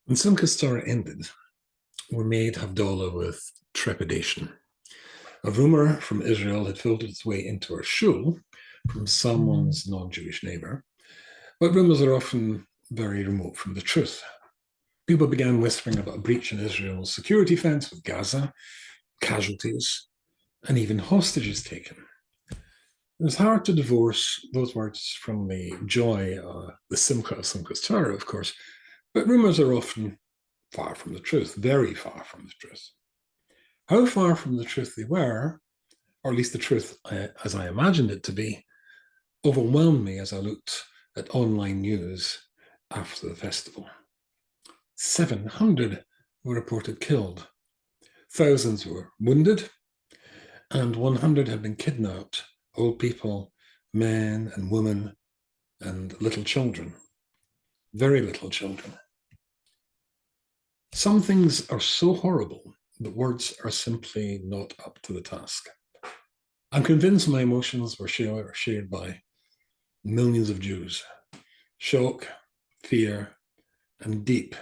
When Simca's story ended, we made Havdalah with trepidation. A rumor from Israel had filtered its way into our shul from someone's non-Jewish neighbor, but rumors are often very remote from the truth. People began whispering about a breach in Israel's security fence with Gaza, casualties, and even hostages taken. It was hard to divorce those words from the joy, the simcha of Simca's Torah, of course, but rumors are often far from the truth, very far from the truth. How far from the truth they were, or at least the truth as I imagined it to be, overwhelmed me as I looked at online news after the festival. 700 were reported killed, thousands were wounded, and 100 had been kidnapped, old people, men and women, and little children, very little children. Some things are so horrible that words are simply not up to the task. I'm convinced my emotions were shared by millions of Jews. Shock, fear, and deep,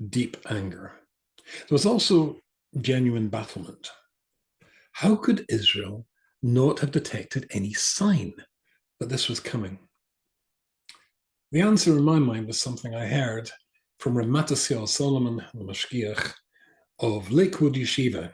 deep anger. There was also genuine bafflement. How could Israel not have detected any sign that this was coming? The answer in my mind was something I heard from Rav Solomon, the Mashgiach of Lakewood Yeshiva,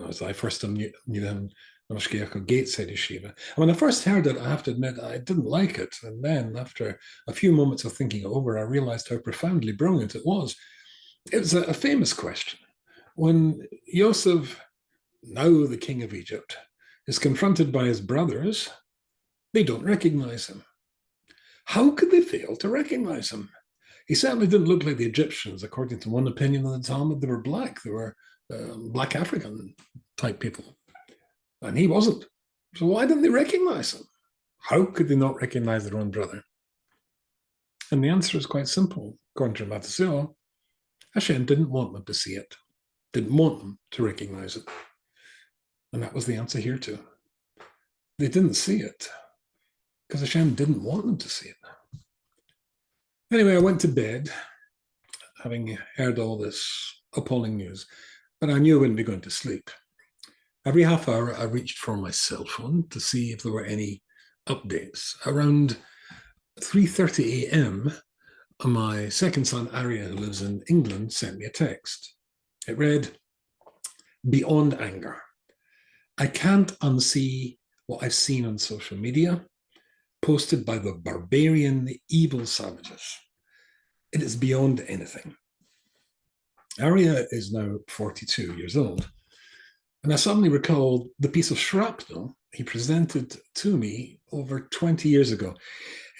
as I first knew him, the Mashgiach of Gateshead Yeshiva. And when I first heard it, I have to admit, I didn't like it. And then, after a few moments of thinking it over, I realized how profoundly brilliant it was. It was a famous question. When Yosef, now the king of Egypt, is confronted by his brothers, they don't recognize him. How could they fail to recognize him? He certainly didn't look like the Egyptians. According to one opinion of the Talmud, they were black. They were black African type people. And he wasn't. So why didn't they recognize him? How could they not recognize their own brother? And the answer is quite simple. According to Matthew, Hashem didn't want them to see it, didn't want them to recognize it. And that was the answer here too. They didn't see it because Hashem didn't want them to see it. Anyway, I went to bed, having heard all this appalling news, but I knew I wouldn't be going to sleep. Every half hour, I reached for my cell phone to see if there were any updates. Around 3:30 a.m., my second son, Arya, who lives in England, sent me a text. It read, "Beyond anger. I can't unsee what I've seen on social media, posted by the barbarian, evil savages. It is beyond anything." Arya is now 42 years old, and I suddenly recalled the piece of shrapnel he presented to me over 20 years ago.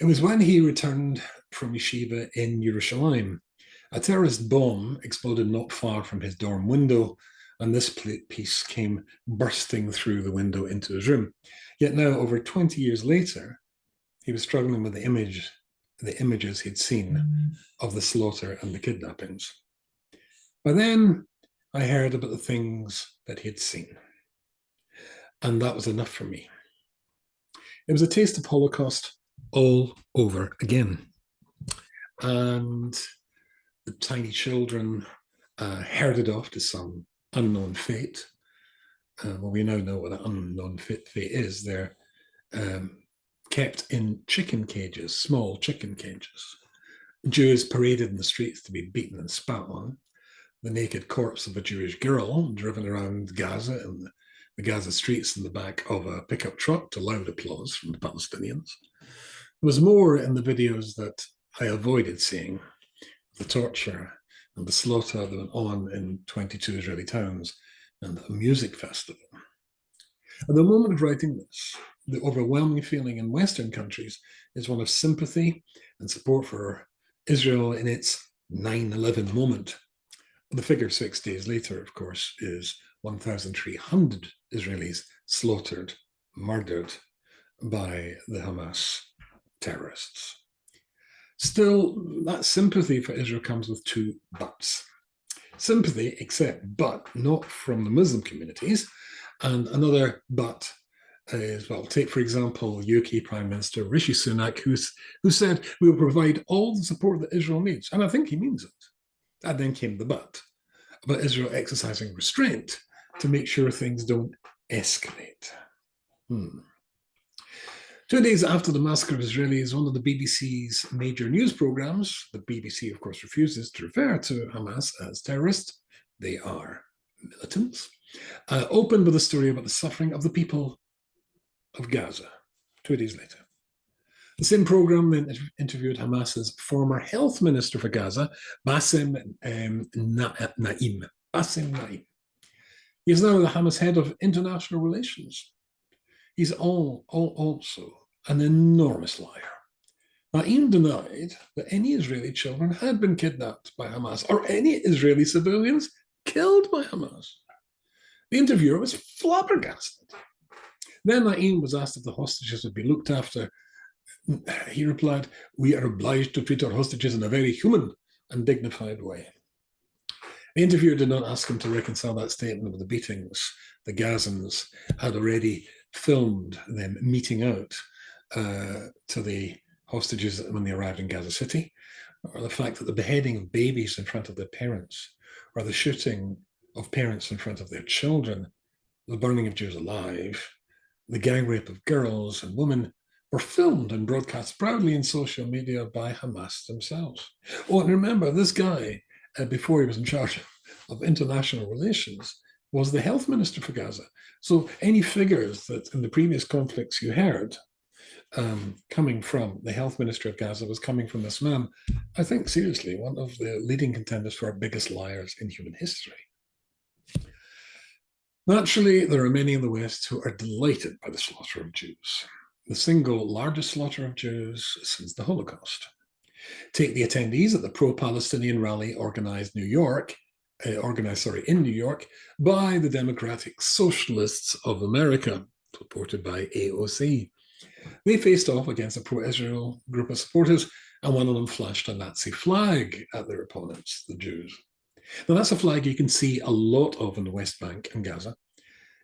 It was when he returned from yeshiva in Yerushalayim. A terrorist bomb exploded not far from his dorm window, and this piece came bursting through the window into his room. Yet now, over 20 years later, he was struggling with the images he'd seen of the slaughter and the kidnappings. By then, I heard about the things that he'd seen, and that was enough for me. It was a taste of Holocaust all over again. And the tiny children herded off to some unknown fate. Well, we now know what an unknown fate is. They're kept in chicken cages, small chicken cages. Jews paraded in the streets to be beaten and spat on. The naked corpse of a Jewish girl driven around Gaza and the Gaza streets in the back of a pickup truck to loud applause from the Palestinians. There was more in the videos that I avoided seeing, the torture and the slaughter that went on in 22 Israeli towns and a music festival. At the moment of writing this, the overwhelming feeling in Western countries is one of sympathy and support for Israel in its 9/11 moment. The figure 6 days later, of course, is 1,300 Israelis slaughtered, murdered by the Hamas terrorists. Still, that sympathy for Israel comes with two buts. Sympathy, except but not from the Muslim communities. And another but is, well, take, for example, UK Prime Minister Rishi Sunak, who said, "We will provide all the support that Israel needs." And I think he means it. And then came the but, about Israel exercising restraint to make sure things don't escalate. 2 days after the massacre of Israelis, one of the BBC's major news programs, the BBC, of course, refuses to refer to Hamas as terrorists. They are militants. Opened with a story about the suffering of the people of Gaza. 2 days later, the same program then interviewed Hamas's former health minister for Gaza, Bassem Naim. Bassem Naim. He is now the Hamas head of international relations. He's also an enormous liar. Naim denied that any Israeli children had been kidnapped by Hamas or any Israeli civilians killed by Hamas. The interviewer was flabbergasted. Then Naim was asked if the hostages would be looked after. He replied, "We are obliged to treat our hostages in a very human and dignified way." The interviewer did not ask him to reconcile that statement with the beatings. The Gazans had already filmed them meeting out to the hostages when they arrived in Gaza City, or the fact that the beheading of babies in front of their parents, or the shooting of parents in front of their children, the burning of Jews alive, the gang rape of girls and women were filmed and broadcast proudly in social media by Hamas themselves. Oh, and remember, this guy, before he was in charge of international relations, was the health minister for Gaza. So any figures that in the previous conflicts you heard coming from the health minister of Gaza was coming from this man, I think seriously, one of the leading contenders for our biggest liars in human history. Naturally, there are many in the West who are delighted by the slaughter of Jews, the single largest slaughter of Jews since the Holocaust. Take the attendees at the pro-Palestinian rally organized in New York by the Democratic Socialists of America, supported by AOC. They faced off against a pro-Israel group of supporters, and one of them flashed a Nazi flag at their opponents, the Jews. Now, that's a flag you can see a lot of in the West Bank and Gaza.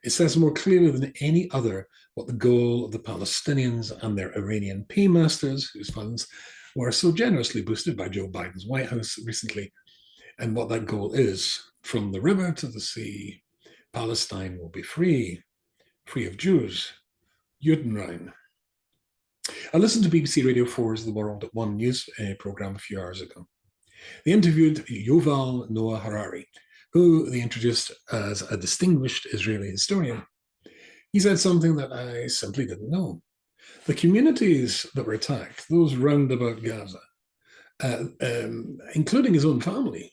It says more clearly than any other what the goal of the Palestinians and their Iranian paymasters, whose funds were so generously boosted by Joe Biden's White House recently, and what that goal is. From the river to the sea, Palestine will be free of Jews. Judenrein. I listened to BBC Radio 4's The World at One news program a few hours ago. They interviewed Yuval Noah Harari, who they introduced as a distinguished Israeli historian. He said something that I simply didn't know. The communities that were attacked, those round about Gaza, including his own family,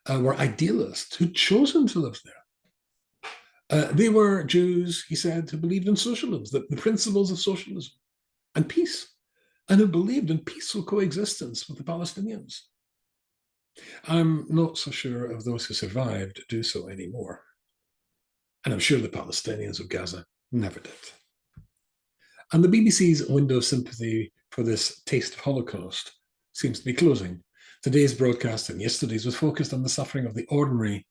were idealists who'd chosen to live there. They were Jews, he said, who believed in socialism, the principles of socialism and peace, and who believed in peaceful coexistence with the Palestinians. I'm not so sure if those who survived do so anymore. And I'm sure the Palestinians of Gaza never did. And the BBC's window of sympathy for this taste of Holocaust seems to be closing. Today's broadcast and yesterday's was focused on the suffering of the ordinary,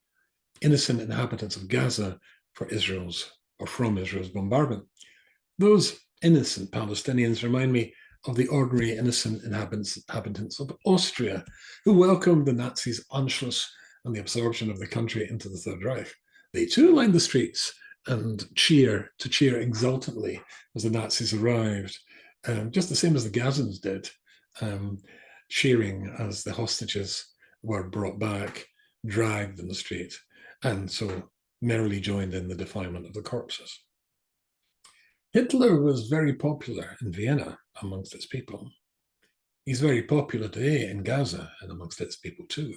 innocent inhabitants of Gaza from Israel's bombardment. Those innocent Palestinians remind me of the ordinary, innocent inhabitants of Austria, who welcomed the Nazis' Anschluss and the absorption of the country into the Third Reich. They too lined the streets and cheer exultantly as the Nazis arrived, just the same as the Gazans did, cheering as the hostages were brought back, dragged in the street, and so merrily joined in the defilement of the corpses. Hitler was very popular in Vienna amongst its people. He's very popular today in Gaza and amongst its people too.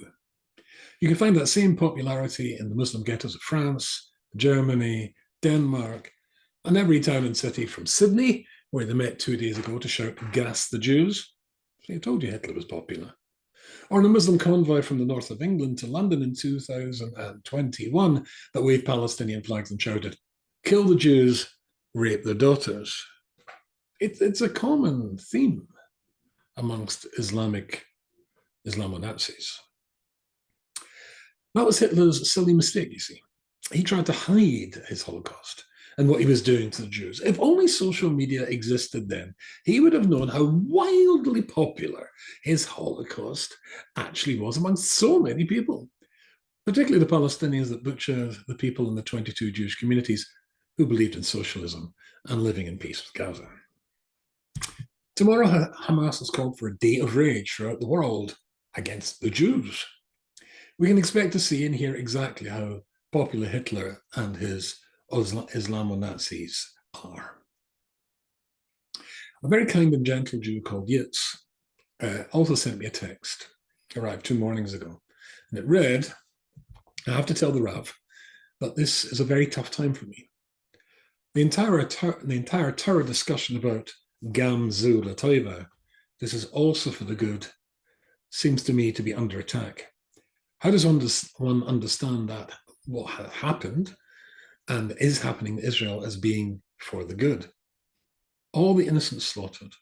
You can find that same popularity in the Muslim ghettos of France, Germany, Denmark, and every town and city from Sydney, where they met 2 days ago to shout, "Gas the Jews." So I told you Hitler was popular. Or in a Muslim convoy from the north of England to London in 2021 that waved Palestinian flags and shouted, "Kill the Jews, rape their daughters." It's a common theme amongst Islamo-Nazis. That was Hitler's silly mistake, you see. He tried to hide his Holocaust and what he was doing to the Jews. If only social media existed then, he would have known how wildly popular his Holocaust actually was among so many people, particularly the Palestinians that butchered the people in the 22 Jewish communities who believed in socialism and living in peace with Gaza. Tomorrow, Hamas has called for a day of rage throughout the world against the Jews. We can expect to see and hear exactly how popular Hitler and his Islamo-Nazis are. A very kind and gentle Jew called Yitz also sent me a text, arrived 2 mornings ago, and it read, I have to tell the Rav that this is a very tough time for me. The entire Torah discussion about Gam Zu Latoiva, this is also for the good, seems to me to be under attack. How does one understand that what happened and is happening in Israel as being for the good? All the innocent slaughtered,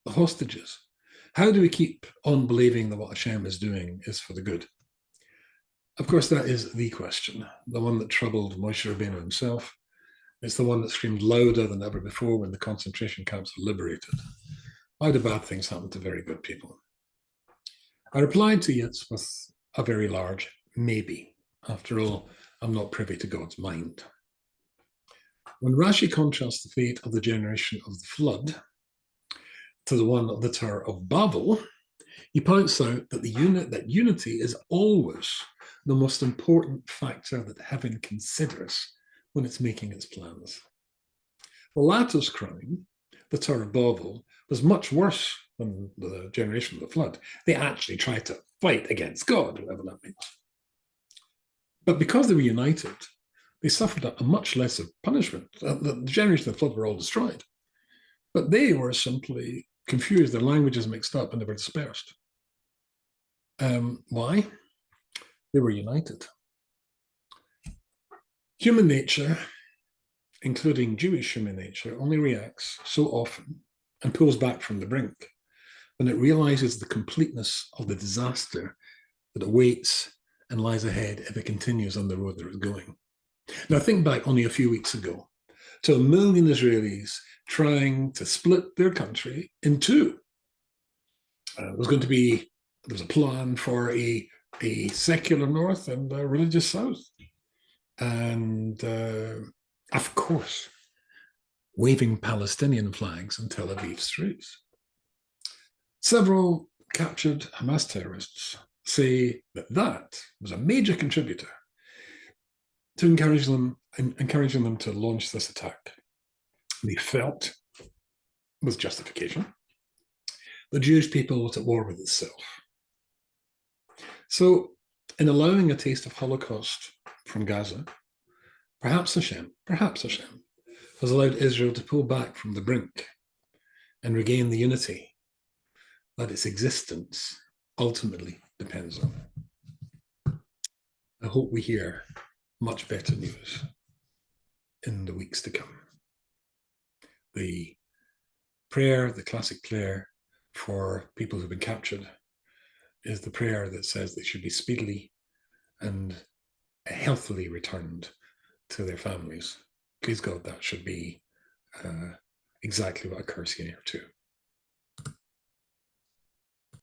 the hostages. How do we keep on believing that what Hashem is doing is for the good? Of course, that is the question, the one that troubled Moshe Rabbeinu himself. It's the one that screamed louder than ever before when the concentration camps were liberated. Why do bad things happen to very good people? I replied to Yitz with a very large maybe. After all, I'm not privy to God's mind. When Rashi contrasts the fate of the generation of the flood to the one of the Tower of Babel, he points out that unity is always the most important factor that heaven considers when it's making its plans. The latter's crime, the Tower of Babel, was much worse than the generation of the flood. They actually tried to fight against God, whatever that means. But because they were united, they suffered a much lesser punishment. The generation of the flood were all destroyed. But they were simply confused, their languages mixed up, and they were dispersed. Why? They were united. Human nature, including Jewish human nature, only reacts so often and pulls back from the brink when it realizes the completeness of the disaster that awaits and lies ahead if it continues on the road that it's going. Now, think back only a few weeks ago to 1 million Israelis trying to split their country in two. There was a plan for a secular north and a religious south. And of course, waving Palestinian flags in Tel Aviv streets. Several captured Hamas terrorists say that was a major contributor to encouraging them to launch this attack. They felt, with justification, the Jewish people was at war with itself. So, in allowing a taste of Holocaust from Gaza, perhaps Hashem has allowed Israel to pull back from the brink and regain the unity that its existence ultimately depends on. I hope we hear much better news in the weeks to come. The prayer, the classic prayer for people who've been captured, is the prayer that says they should be speedily and healthily returned to their families. Please God, that should be exactly what occurs here too.